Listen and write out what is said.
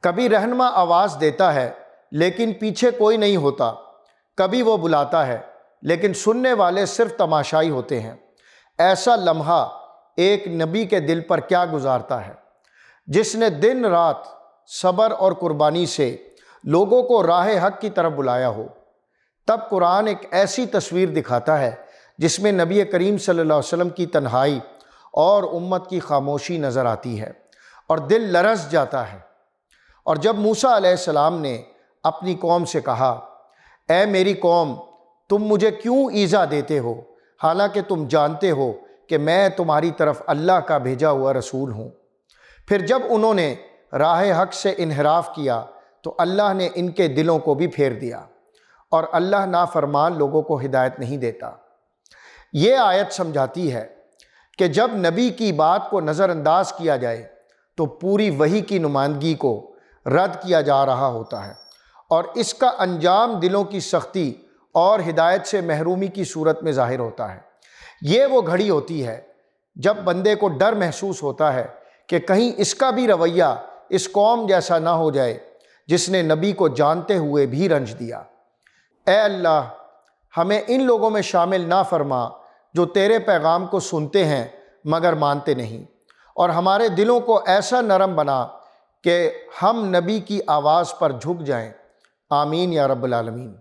کبھی رہنما آواز دیتا ہے لیکن پیچھے کوئی نہیں ہوتا، کبھی وہ بلاتا ہے لیکن سننے والے صرف تماشائی ہوتے ہیں۔ ایسا لمحہ ایک نبی کے دل پر کیا گزارتا ہے جس نے دن رات صبر اور قربانی سے لوگوں کو راہ حق کی طرف بلایا ہو۔ تب قرآن ایک ایسی تصویر دکھاتا ہے جس میں نبی کریم صلی اللہ علیہ وسلم کی تنہائی اور امت کی خاموشی نظر آتی ہے اور دل لرز جاتا ہے۔ اور جب موسیٰ علیہ السلام نے اپنی قوم سے کہا، اے میری قوم، تم مجھے کیوں ایذا دیتے ہو حالانکہ تم جانتے ہو کہ میں تمہاری طرف اللہ کا بھیجا ہوا رسول ہوں۔ پھر جب انہوں نے راہ حق سے انحراف کیا تو اللہ نے ان کے دلوں کو بھی پھیر دیا، اور اللہ نافرمان لوگوں کو ہدایت نہیں دیتا۔ یہ آیت سمجھاتی ہے کہ جب نبی کی بات کو نظر انداز کیا جائے تو پوری وحی کی نمائندگی کو رد کیا جا رہا ہوتا ہے، اور اس کا انجام دلوں کی سختی اور ہدایت سے محرومی کی صورت میں ظاہر ہوتا ہے۔ یہ وہ گھڑی ہوتی ہے جب بندے کو ڈر محسوس ہوتا ہے کہ کہیں اس کا بھی رویہ اس قوم جیسا نہ ہو جائے جس نے نبی کو جانتے ہوئے بھی رنج دیا۔ اے اللہ، ہمیں ان لوگوں میں شامل نہ فرما جو تیرے پیغام کو سنتے ہیں مگر مانتے نہیں، اور ہمارے دلوں کو ایسا نرم بنا کہ ہم نبی کی آواز پر جھک جائیں۔ آمین یا رب العالمین۔